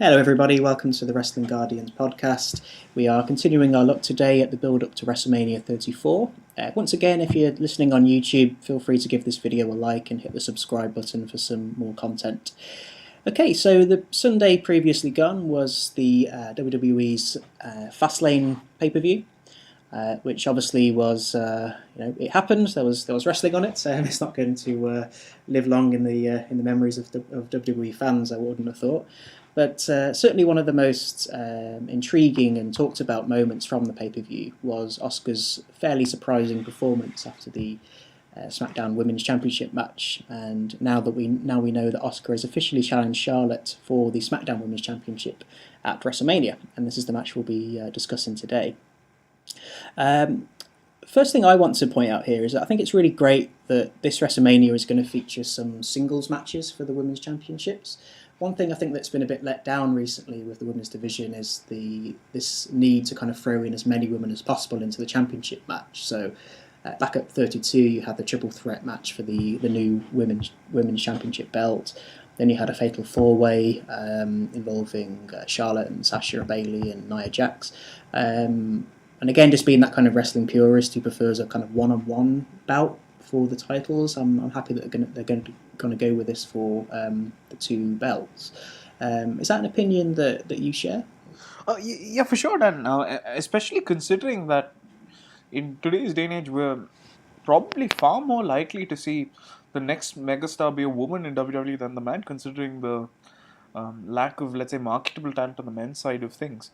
Hello, everybody. Welcome to the Wrestling Guardians podcast. We are continuing our look today at the build up to Wrestlemania 34. Once again, if you're listening on YouTube, feel free to give this video a like and hit the subscribe button for some more content. Okay, so the Sunday previously gone was the WWE's Fastlane pay-per-view. Which obviously was, it happened. There was wrestling on it, so it's not going to live long in the memories of WWE fans, I wouldn't have thought. But certainly one of the most intriguing and talked about moments from the pay-per-view was Asuka's fairly surprising performance after the SmackDown Women's Championship match. And now we know that Asuka has officially challenged Charlotte for the SmackDown Women's Championship at WrestleMania, and this is the match we'll be discussing today. First thing I want to point out here is that I think it's really great that this WrestleMania is going to feature some singles matches for the Women's Championships. One thing I think that's been a bit let down recently with the women's division is this need to kind of throw in as many women as possible into the championship match. So back at 32, you had the triple threat match for the new women's championship belt. Then you had a fatal four-way involving Charlotte and Sasha and Bayley and Nia Jax. And again, just being that kind of wrestling purist who prefers a kind of one-on-one bout for the titles, I'm happy that they're going to go with this for the two belts. Is that an opinion that you share? Yeah, for sure, Dan. Especially considering that in today's day and age, we're probably far more likely to see the next megastar be a woman in WWE than the man, considering the lack of, let's say, marketable talent on the men's side of things.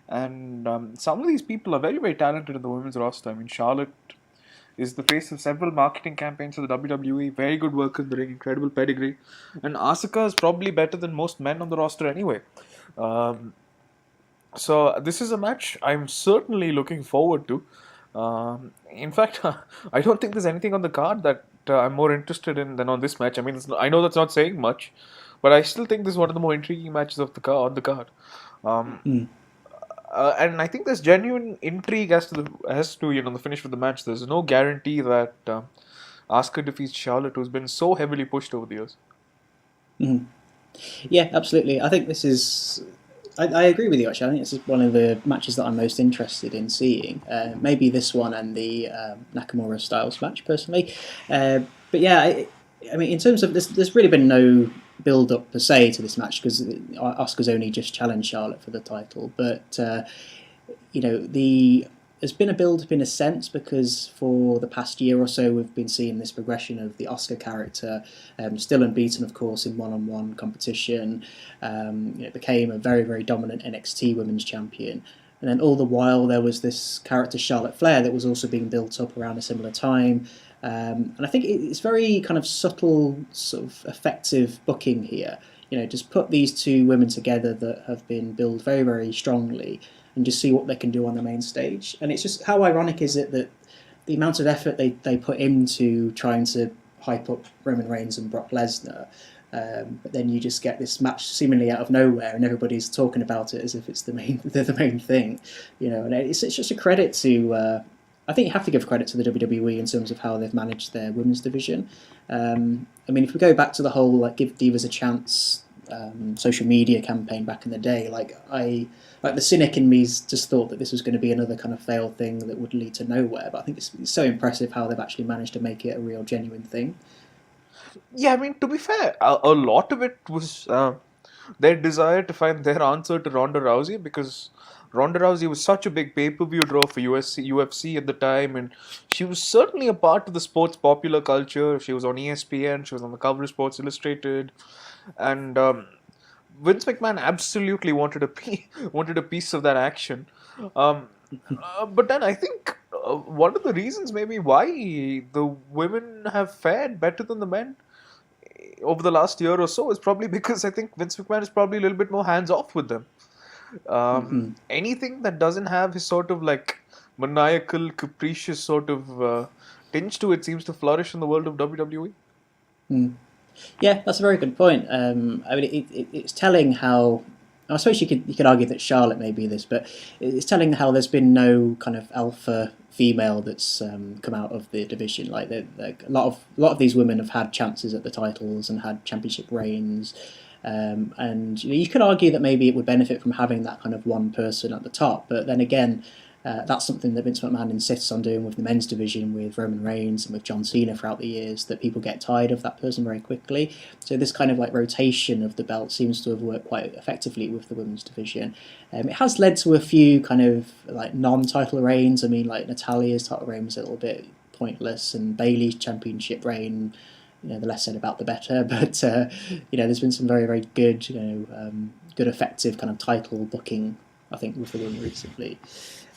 And some of these people are very, very talented in the women's roster. I mean, Charlotte is the face of several marketing campaigns for the WWE. Very good work in the ring, incredible pedigree. And Asuka is probably better than most men on the roster anyway. So this is a match I'm certainly looking forward to. In fact, I don't think there's anything on the card that I'm more interested in than on this match. I mean, I know that's not saying much, but I still think this is one of the more intriguing matches on the card. And I think there's genuine intrigue as to the finish of the match. There's no guarantee that Asuka defeats Charlotte, who's been so heavily pushed over the years. Mm-hmm. Yeah, absolutely. I think this is. I agree with you, actually. I think this is one of the matches that I'm most interested in seeing. Maybe this one and the Nakamura Styles match, personally. But yeah, I mean, in terms of this, there's really been no build-up per se to this match because Asuka's only just challenged Charlotte for the title. But, there's been a build-up in a sense because for the past year or so we've been seeing this progression of the Asuka character, still unbeaten of course in one-on-one competition, became a very, very dominant NXT Women's Champion. And then all the while there was this character Charlotte Flair that was also being built up around a similar time. And I think it's very kind of subtle, sort of effective booking here. Just put these two women together that have been built very, very strongly and just see what they can do on the main stage. And it's just, how ironic is it that the amount of effort they put into trying to hype up Roman Reigns and Brock Lesnar, but then you just get this match seemingly out of nowhere and everybody's talking about it as if it's the main thing. And it's just a credit to... I think you have to give credit to the WWE in terms of how they've managed their women's division. I mean, if we go back to the whole Give Divas a Chance social media campaign back in the day, the cynic in me just thought that this was going to be another kind of failed thing that would lead to nowhere. But I think it's so impressive how they've actually managed to make it a real, genuine thing. Yeah, I mean, to be fair, a lot of it was their desire to find their answer to Ronda Rousey, because Ronda Rousey was such a big pay-per-view draw for UFC at the time, and she was certainly a part of the sports popular culture. She was on ESPN, she was on the cover of Sports Illustrated, and Vince McMahon absolutely wanted a piece of that action. But then I think one of the reasons maybe why the women have fared better than the men over the last year or so is probably because I think Vince McMahon is probably a little bit more hands-off with them. Anything that doesn't have his sort of maniacal, capricious sort of tinge to it seems to flourish in the world of WWE. Yeah, that's a very good point. I mean, it's telling how... I suppose you could argue that Charlotte may be this, but it's telling how there's been no kind of alpha female that's come out of the division. A lot of these women have had chances at the titles and had championship reigns, And you could argue that maybe it would benefit from having that kind of one person at the top, but then again, that's something that Vince McMahon insists on doing with the men's division, with Roman Reigns and with John Cena throughout the years, that people get tired of that person very quickly. So this kind of like rotation of the belt seems to have worked quite effectively with the women's division. It has led to a few kind of like non-title reigns. I mean, like Natalia's title reign was a little bit pointless, and Bayley's championship reign, the less said about the better. But there's been some very, very good, good effective kind of title booking, I think, with the women recently.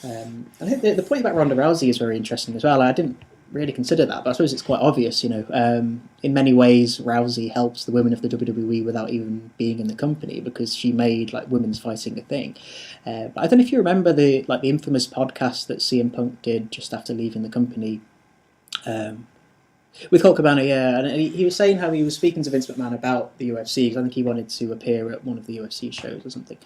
I think the point about Ronda Rousey is very interesting as well. I didn't really consider that, but I suppose it's quite obvious. In many ways, Rousey helps the women of the WWE without even being in the company, because she made like women's fighting a thing. But I don't know if you remember the infamous podcast that CM Punk did just after leaving the company. With Colt Cabana, yeah, and he was saying how he was speaking to Vince McMahon about the UFC, because I think he wanted to appear at one of the UFC shows or something.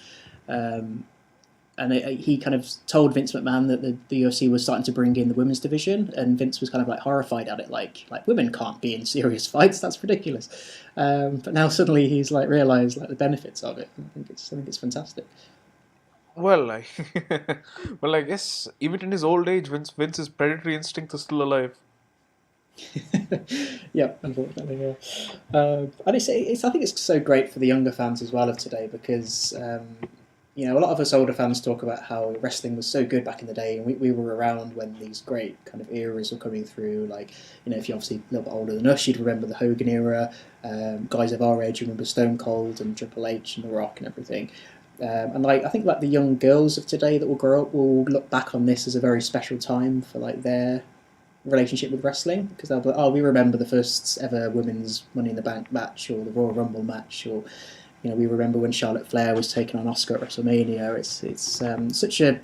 He kind of told Vince McMahon that the UFC was starting to bring in the women's division, and Vince was kind of like horrified at it, like women can't be in serious fights, that's ridiculous. But now suddenly he's like realised like the benefits of it. I think it's fantastic. Well, I guess even in his old age, Vince's predatory instinct is still alive. Yeah, unfortunately, yeah. And I think it's so great for the younger fans as well of today, because a lot of us older fans talk about how wrestling was so good back in the day, and we were around when these great kind of eras were coming through. Like, if you're obviously a little bit older than us, you'd remember the Hogan era. Guys of our age, you remember Stone Cold and Triple H and The Rock and everything. I think like the young girls of today that will grow up will look back on this as a very special time for like their relationship with wrestling, because they'll be like, oh, we remember the first ever women's Money in the Bank match, or the Royal Rumble match, or we remember when Charlotte Flair was taking on Asuka at Wrestlemania. It's such a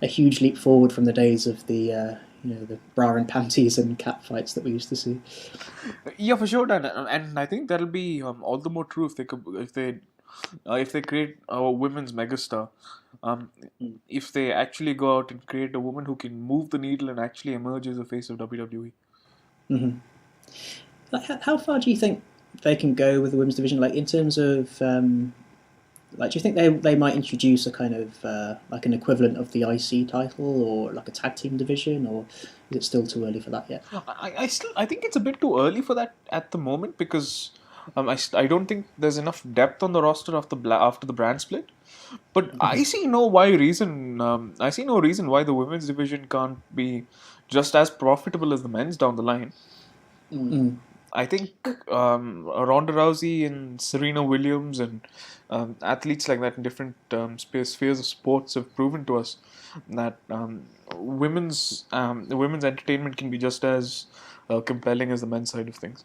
huge leap forward from the days of the the bra and panties and cat fights that we used to see. Yeah, for sure, Dan. And I think that'll be all the more true if they create a women's megastar. If they actually go out and create a woman who can move the needle and actually emerge as the face of WWE. Mm-hmm. Like, how far do you think they can go with the women's division? Like, in terms of, do you think they might introduce a kind of like an equivalent of the IC title, or like a tag team division, or is it still too early for that yet? I think it's a bit too early for that at the moment, because I don't think there's enough depth on the roster after the brand split. But I see no reason why the women's division can't be just as profitable as the men's down the line. I think Ronda Rousey and Serena Williams and athletes like that in different spheres of sports have proven to us that women's entertainment can be just as compelling as the men's side of things.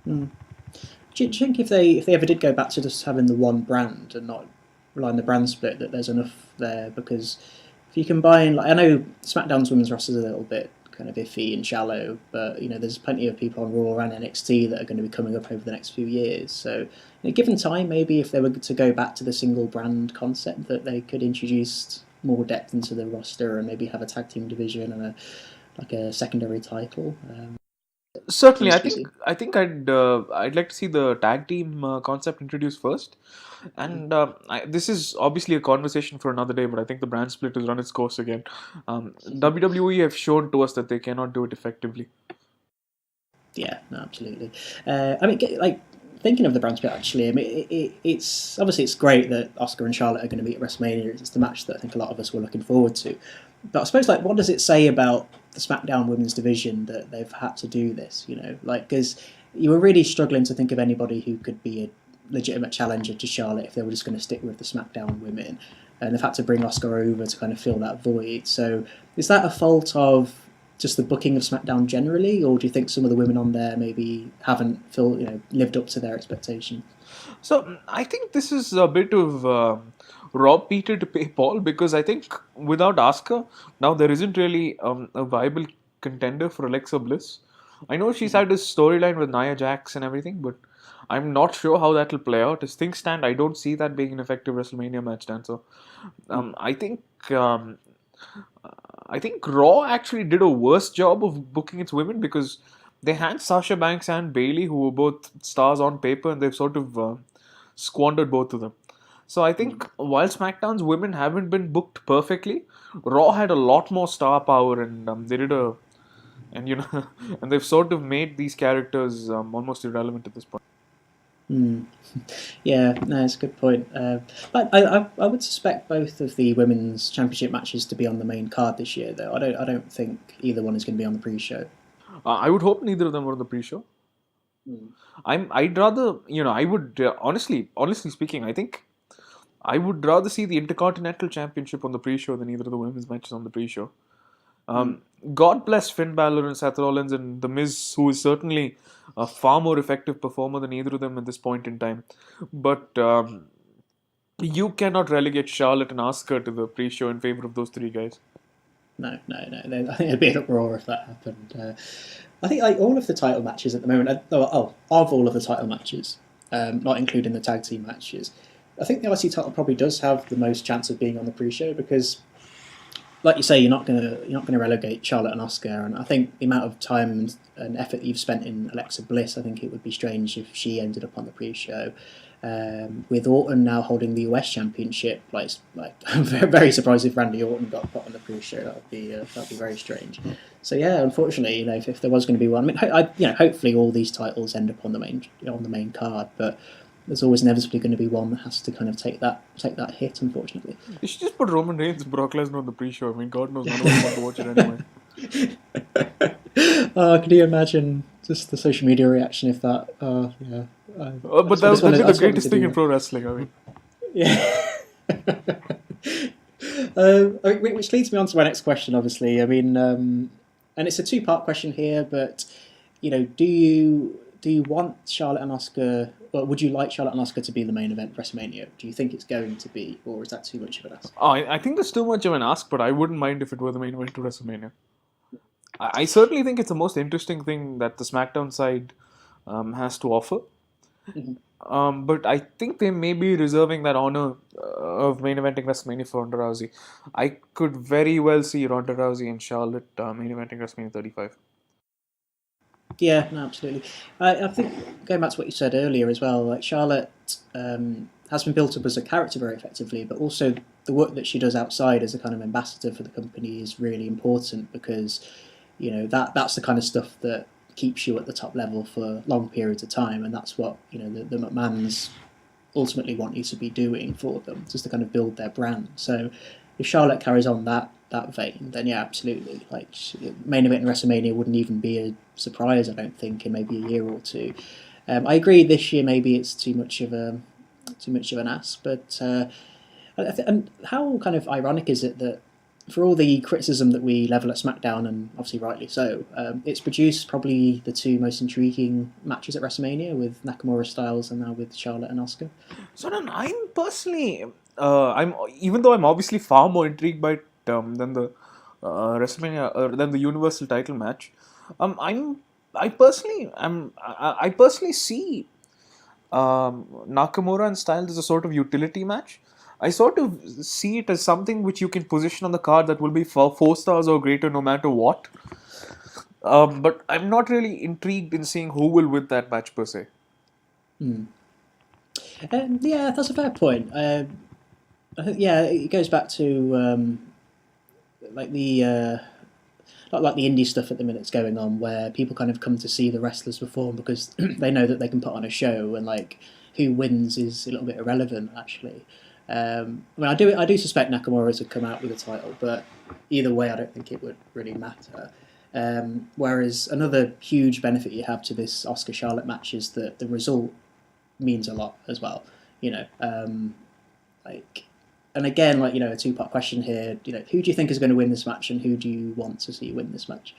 Do you think if they ever did go back to just having the one brand and not rely on the brand split, that there's enough there? Because if you combine, like, I know SmackDown's women's roster is a little bit kind of iffy and shallow, but there's plenty of people on Raw and NXT that are going to be coming up over the next few years. So, given time, maybe if they were to go back to the single brand concept, that they could introduce more depth into the roster and maybe have a tag team division and a secondary title. Certainly, I think I'd like to see the tag team concept introduced first, and this is obviously a conversation for another day. But I think the brand split has run its course again. WWE have shown to us that they cannot do it effectively. Yeah, no, absolutely. Thinking of the brand split, actually, I mean, it's obviously it's great that Asuka and Charlotte are going to be at WrestleMania. It's the match that I think a lot of us were looking forward to. But I suppose, what does it say about the SmackDown women's division that they've had to do this? Because you were really struggling to think of anybody who could be a legitimate challenger to Charlotte if they were just going to stick with the SmackDown women, and they've had to bring Asuka over to kind of fill that void. So, is that a fault of just the booking of SmackDown generally, or do you think some of the women on there maybe haven't lived up to their expectations? So I think this is a bit of rob Peter to pay Paul, because I think without Asuka, now there isn't really a viable contender for Alexa Bliss. I know she's had this storyline with Nia Jax and everything, but I'm not sure how that will play out. As things stand, I don't see that being an effective WrestleMania match, Dan. So I think Raw actually did a worse job of booking its women, because they had Sasha Banks and Bayley, who were both stars on paper, and they've sort of squandered both of them. So I think while SmackDown's women haven't been booked perfectly, Raw had a lot more star power, and they did a, and and they've sort of made these characters almost irrelevant at this point. Mm. Yeah, no, it's a good point. But I would suspect both of the women's championship matches to be on the main card this year, though. I don't think either one is going to be on the pre-show. I would hope neither of them were on the pre-show. I'd rather, I would honestly speaking, I think I would rather see the Intercontinental Championship on the pre-show than either of the women's matches on the pre-show. God bless Finn Balor and Seth Rollins and The Miz, who is certainly a far more effective performer than either of them at this point in time. But you cannot relegate Charlotte and Asuka to the pre-show in favor of those three guys. No. I think it'd be an uproar if that happened. I think all of the title matches at the moment, of all of the title matches, not including the tag team matches, I think the IC title probably does have the most chance of being on the pre-show because, like you say, you're not gonna relegate Charlotte and Asuka, and I think the amount of time and effort that you've spent in Alexa Bliss, I think it would be strange if she ended up on the pre-show. With Orton now holding the US Championship, I'm very surprised if Randy Orton got put on the pre-show. That'd be very strange. So yeah, unfortunately, if there was going to be one, hopefully all these titles end up on the main card, but there's always inevitably going to be one that has to kind of take that hit, unfortunately. You should just put Roman Reigns and Brock Lesnar on the pre-show. I mean, God knows none of us want to watch it anyway. Can you imagine just the social media reaction if that? Yeah. But that would be the greatest thing in pro wrestling. I mean, yeah. Which leads me on to my next question. Obviously, I mean, and it's a two-part question here. But do you want Charlotte and Asuka? Or would you like Charlotte and Asuka to be the main event of WrestleMania? Do you think it's going to be, or is that too much of an ask? I think that's too much of an ask, but I wouldn't mind if it were the main event of WrestleMania. I certainly think it's the most interesting thing that the SmackDown side has to offer. Mm-hmm. But I think they may be reserving that honor of main eventing WrestleMania for Ronda Rousey. I could very well see Ronda Rousey and Charlotte main eventing WrestleMania 35. Yeah, no, absolutely. I think going back to what you said earlier as well, like Charlotte has been built up as a character very effectively, but also the work that she does outside as a kind of ambassador for the company is really important because that's the kind of stuff that keeps you at the top level for long periods of time, and that's what the McMahons ultimately want you to be doing for them, just to kind of build their brand. So if Charlotte carries on that vein, then yeah, absolutely. Like main event in WrestleMania wouldn't even be a surprise, I don't think, in maybe a year or two. I agree. This year maybe it's too much of an ask, but and how kind of ironic is it that for all the criticism that we level at SmackDown, and obviously rightly so, it's produced probably the two most intriguing matches at WrestleMania with Nakamura Styles and now with Charlotte and Asuka. So then I'm personally, even though I'm obviously far more intrigued by it than the WrestleMania than the Universal Title match, I personally see Nakamura and Styles as a sort of utility match. I sort of see it as something which you can position on the card that will be 4 stars or greater no matter what. But I'm not really intrigued in seeing who will win that match per se. Yeah, that's a fair point. I think it goes back to like the indie stuff at the minute that's going on, where people kind of come to see the wrestlers perform because they know that they can put on a show, and like who wins is a little bit irrelevant actually. I mean, I do suspect Nakamura would come out with a title, but either way, I don't think it would really matter. Whereas another huge benefit you have to this Asuka Charlotte match is that the result means a lot as well. And again, a two-part question here. Who do you think is going to win this match, and who do you want to see win this match?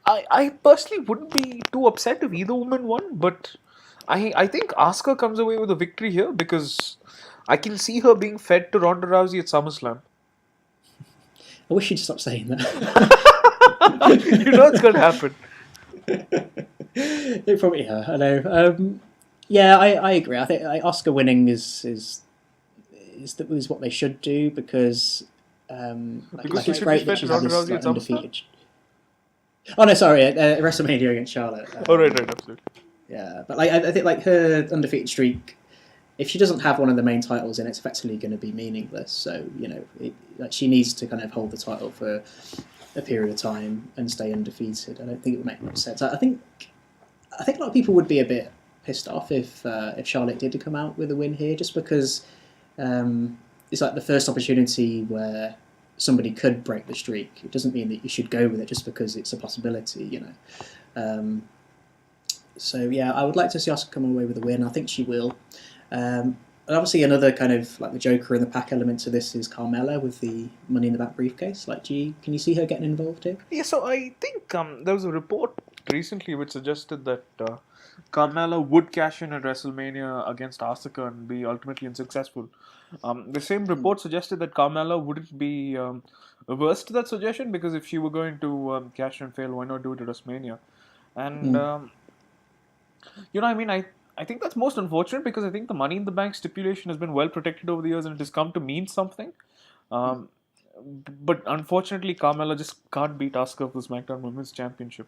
I personally wouldn't be too upset if either woman won, but I think Asuka comes away with a victory here because I can see her being fed to Ronda Rousey at SummerSlam. I wish you'd stop saying that. It's going to happen. It probably, yeah, I know. I agree. I think Asuka winning is what they should do because it's great that she's this undefeated. Oh no, sorry, WrestleMania against Charlotte. Right, absolutely. Yeah, but like I think like her undefeated streak, if she doesn't have one of the main titles, then it's effectively going to be meaningless. So like she needs to kind of hold the title for a period of time and stay undefeated. I don't think it would make much sense. I think a lot of people would be a bit pissed off if Charlotte did come out with a win here, just because it's like the first opportunity where somebody could break the streak. It doesn't mean that you should go with it just because it's a possibility, So yeah, I would like to see Asuka come away with a win. I think she will. And obviously, another kind of like the Joker in the pack element to this is Carmella with the Money in the Bank briefcase. Like, can you see her getting involved here? Yeah, so I think there was a report recently which suggested that Carmella would cash in at WrestleMania against Asuka and be ultimately unsuccessful. The same report suggested that Carmella wouldn't be averse to that suggestion, because if she were going to cash and fail, why not do it at WrestleMania? And I think that's most unfortunate, because I think the Money in the Bank stipulation has been well protected over the years and it has come to mean something. But unfortunately, Carmella just can't beat Asuka for the SmackDown Women's Championship.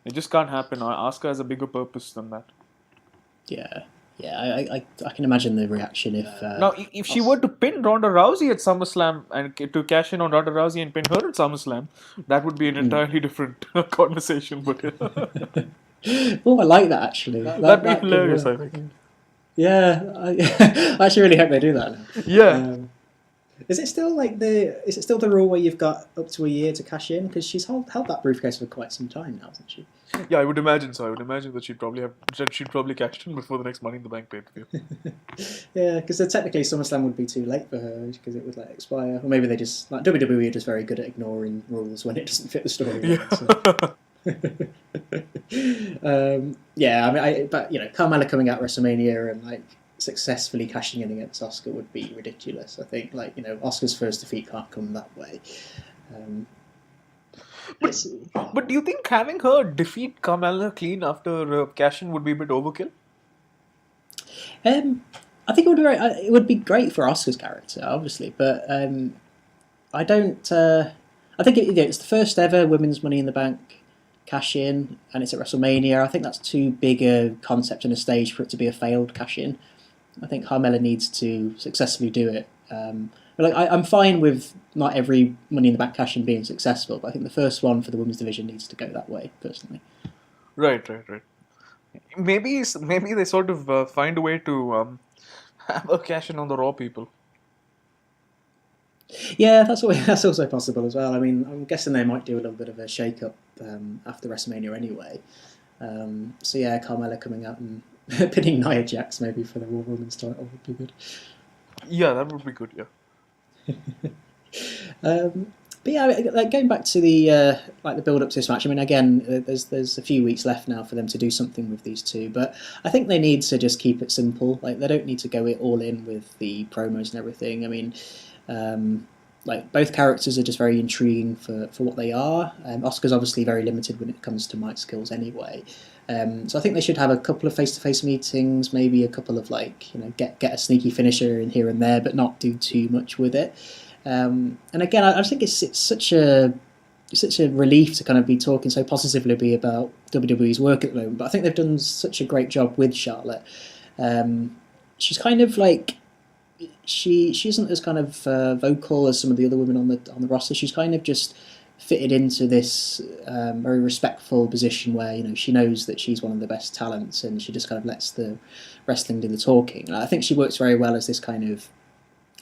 It just can't happen. Asuka has a bigger purpose than that. Yeah. I can imagine the reaction if... now, if she were to pin Ronda Rousey at SummerSlam and to cash in on Ronda Rousey and pin her at SummerSlam, that would be an entirely different conversation. But oh, I like that, actually. That'd be hilarious, I think. Yeah, I actually really hope they do that now. Yeah. Is it still the rule where you've got up to a year to cash in? Because she's held that briefcase for quite some time now, hasn't she? Yeah, I would imagine so. I would imagine that she'd probably cash in before the next Money in the Bank pay-per-view. Yeah, because technically SummerSlam would be too late for her because it would expire, or maybe they just WWE are just very good at ignoring rules when it doesn't fit the story. Yeah. So. But Carmella coming out WrestleMania and successfully cashing in against Asuka would be ridiculous. I think Asuka's first defeat can't come that way. But do you think having her defeat Carmella clean after cash-in would be a bit overkill? I think it would be great for Asuka's character, obviously, but I don't. I think it's the first ever women's Money in the Bank cash-in, and it's at WrestleMania. I think that's too big a concept and a stage for it to be a failed cash-in. I think Carmella needs to successfully do it. But I'm fine with not every Money in the Bank cash-in being successful, but I think the first one for the women's division needs to go that way, personally. Right. Maybe they sort of find a way to have a cash-in on the Raw people. Yeah, that's also possible as well. I mean, I'm guessing they might do a little bit of a shake-up after WrestleMania anyway. So yeah, Carmella coming out and pinning Nia Jax maybe for the Raw Women's title would be good. Yeah, that would be good. Yeah. But yeah, going back to the build-up to this match. I mean, again, there's a few weeks left now for them to do something with these two, but I think they need to just keep it simple. They don't need to go it all in with the promos and everything. I mean, both characters are just very intriguing for what they are. Asuka's obviously very limited when it comes to mic skills anyway. So I think they should have a couple of face-to-face meetings, maybe a couple of get a sneaky finisher in here and there, but not do too much with it. And again, I think it's such a relief to kind of be talking so positively about WWE's work at the moment. But I think they've done such a great job with Charlotte. She's kind of she isn't as kind of vocal as some of the other women on the roster. She's kind of just fitted into this very respectful position where she knows that she's one of the best talents, and she just kind of lets the wrestling do the talking. And I think she works very well as this kind of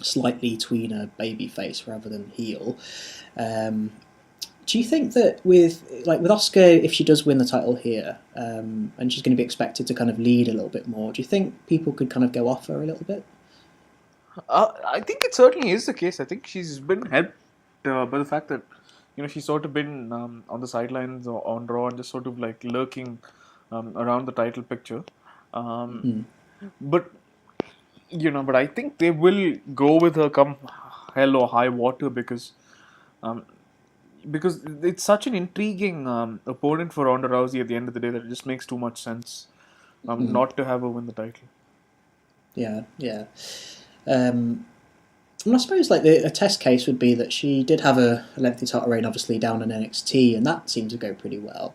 slightly tweener babyface rather than heel. Do you think that with Asuka, if she does win the title here, and she's going to be expected to kind of lead a little bit more, do you think people could kind of go off her a little bit? I think it certainly is the case. I think she's been helped by the fact that she's sort of been on the sidelines or on Raw and just sort of lurking around the title picture. But I think they will go with her come hell or high water because it's such an intriguing opponent for Ronda Rousey at the end of the day that it just makes too much sense not to have her win the title. Yeah. I suppose a test case would be that she did have a lengthy title reign, obviously down in NXT, and that seemed to go pretty well.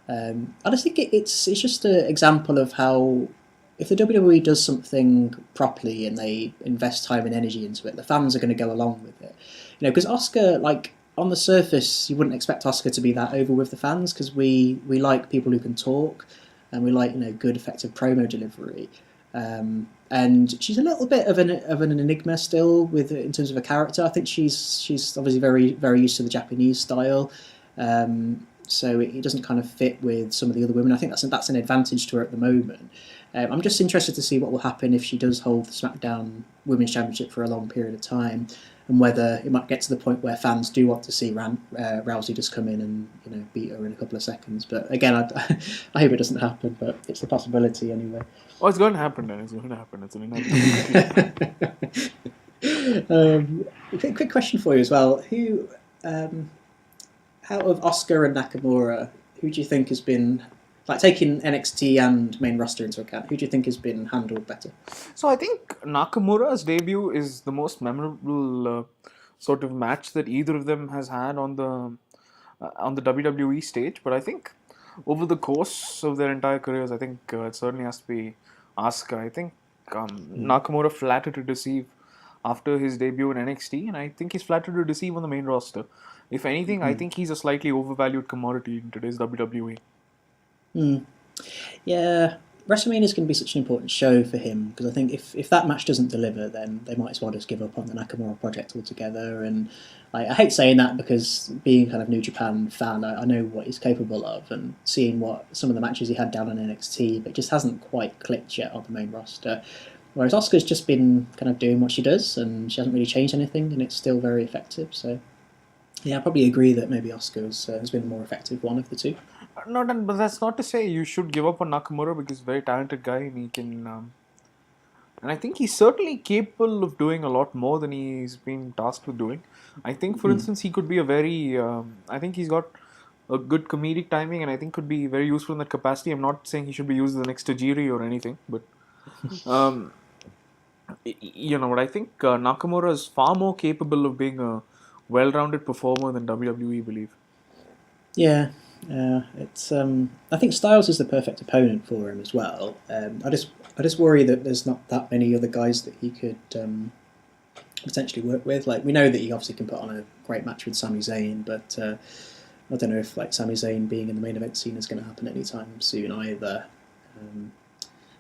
I just think it's just an example of how if the WWE does something properly and they invest time and energy into it, the fans are going to go along with it. Because Asuka, like on the surface, you wouldn't expect Asuka to be that over with the fans because we like people who can talk and we like good effective promo delivery. And she's a little bit of an enigma still in terms of a character. I think she's obviously very very used to the Japanese style. So it doesn't kind of fit with some of the other women. I think that's an advantage to her at the moment. I'm just interested to see what will happen if she does hold the SmackDown Women's Championship for a long period of time, and whether it might get to the point where fans do want to see Rousey just come in and beat her in a couple of seconds. But again, I hope it doesn't happen, but it's a possibility anyway. Oh, it's going to happen then. It's going to happen. It's an inevitability. Quick question for you as well. Who, out of Asuka and Nakamura, who do you think has been, like taking NXT and main roster into account, who do you think has been handled better? So I think Nakamura's debut is the most memorable sort of match that either of them has had on the WWE stage. But I think over the course of their entire careers, I think it certainly has to be Asuka. I think Nakamura flattered to deceive after his debut in NXT, and I think he's flattered to deceive on the main roster. If anything, I think he's a slightly overvalued commodity in today's WWE. Yeah, WrestleMania is going to be such an important show for him because I think if that match doesn't deliver, then they might as well just give up on the Nakamura project altogether. And I hate saying that because being kind of New Japan fan, I know what he's capable of, and seeing what some of the matches he had down on NXT, but it just hasn't quite clicked yet on the main roster. Whereas Asuka's just been kind of doing what she does, and she hasn't really changed anything, and it's still very effective. So yeah, I probably agree that maybe Asuka has been the more effective one of the two. No, but that's not to say you should give up on Nakamura because he's a very talented guy and he can. And I think he's certainly capable of doing a lot more than he's been tasked with doing. I think, for instance, he could be a very. I think he's got a good comedic timing and I think could be very useful in that capacity. I'm not saying he should be used as the next Tajiri or anything, but. But I think Nakamura is far more capable of being a well-rounded performer than WWE believe. Yeah, it's. I think Styles is the perfect opponent for him as well. I just worry that there's not that many other guys that he could potentially work with. Like we know that he obviously can put on a great match with Sami Zayn, but I don't know if like Sami Zayn being in the main event scene is going to happen anytime soon either.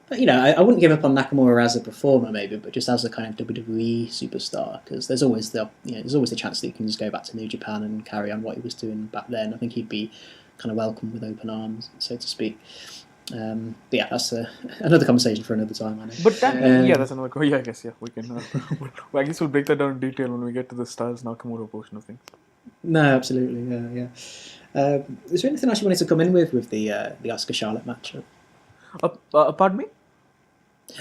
But I wouldn't give up on Nakamura as a performer, maybe, but just as a kind of WWE superstar, because there's always the chance that he can just go back to New Japan and carry on what he was doing back then. I think he'd be kind of welcomed with open arms, so to speak. But yeah, that's another conversation for another time. I know. But that's another. Yeah, I guess we can. I guess we'll break that down in detail when we get to the Styles Nakamura portion of things. No, absolutely, yeah. Is there anything else you wanted to come in with the Asuka Charlotte match? Pardon me?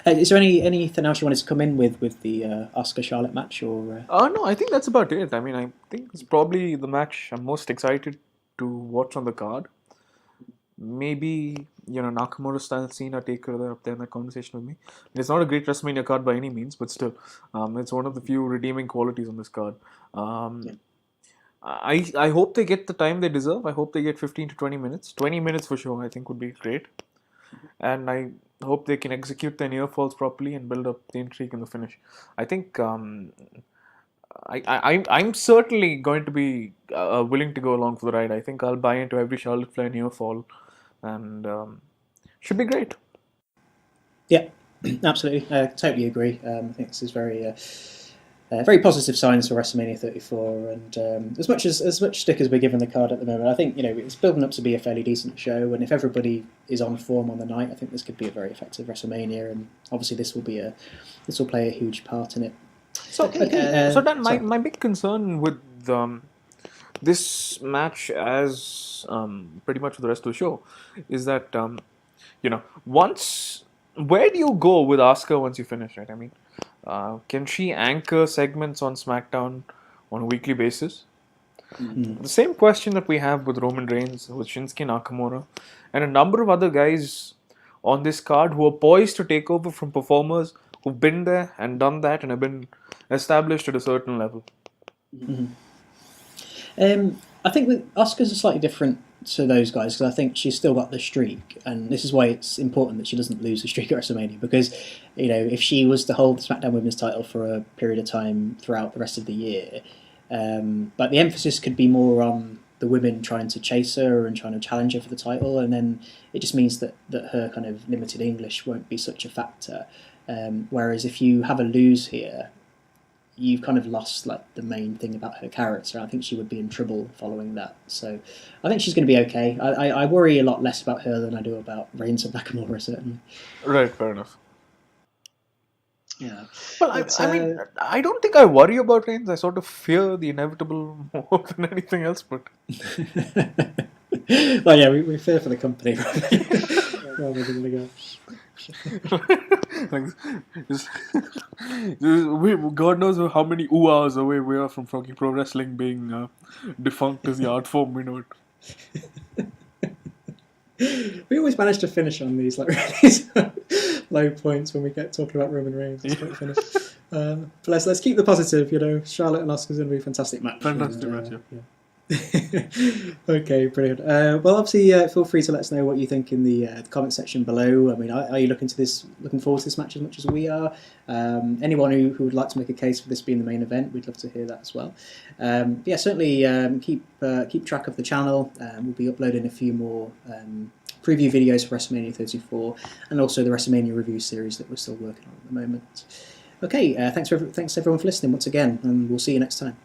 Is there anything else you wanted to come in with the Asuka Charlotte match, or? No, I think that's about it. I mean, I think it's probably the match I'm most excited to watch on the card. Maybe Nakamura style Cena Taker up there in that conversation with me. It's not a great WrestleMania card by any means, but still, it's one of the few redeeming qualities on this card. I hope they get the time they deserve. I hope they get 15 to 20 minutes. 20 minutes for sure, I think would be great. And I hope they can execute their near falls properly and build up the intrigue in the finish. I think I'm certainly going to be willing to go along for the ride. I think I'll buy into every Charlotte Flair near fall, and should be great. Yeah, absolutely. I totally agree. I think this is very positive signs for WrestleMania 34, and as much stick as we're giving the card at the moment, I think it's building up to be a fairly decent show. And if everybody is on form on the night, I think this could be a very effective WrestleMania. And obviously, this will play a huge part in it. So, Dan, my big concern with this match, as pretty much for the rest of the show, is that where do you go with Asuka once you finish, right? I mean. Can she anchor segments on SmackDown on a weekly basis? The same question that we have with Roman Reigns, with Shinsuke Nakamura, and a number of other guys on this card who are poised to take over from performers who've been there and done that and have been established at a certain level. I think with Asuka's a slightly different to those guys because I think she's still got the streak, and this is why it's important that she doesn't lose the streak at WrestleMania. Because if she was to hold the SmackDown Women's title for a period of time throughout the rest of the year, but the emphasis could be more on the women trying to chase her and trying to challenge her for the title, and then it just means that her kind of limited English won't be such a factor. Whereas if you have a lose here, you've kind of lost like the main thing about her character. I think she would be in trouble following that. So I think she's going to be okay. I worry a lot less about her than I do about Reigns and Nakamura, certainly. Right, fair enough. Yeah. Well, I mean, I don't think I worry about Reigns. I sort of fear the inevitable more than anything else. But well, yeah, we fear for the company rather than the guy. God knows how many hours away we are from fucking pro wrestling being defunct as the art form. We know it. We always manage to finish on these like really low points when we get talking about Roman Reigns. It's quite funny. But let's keep the positive. Charlotte and Asuka's going to be a fantastic match. Fantastic match. Yeah. Okay, brilliant. Well, obviously, feel free to let us know what you think in the comment section below. I mean, are you looking forward to this match as much as we are? Anyone who would like to make a case for this being the main event, we'd love to hear that as well. Yeah, certainly keep track of the channel. We'll be uploading a few more preview videos for WrestleMania 34 and also the WrestleMania review series that we're still working on at the moment. Okay, thanks everyone for listening once again, and we'll see you next time.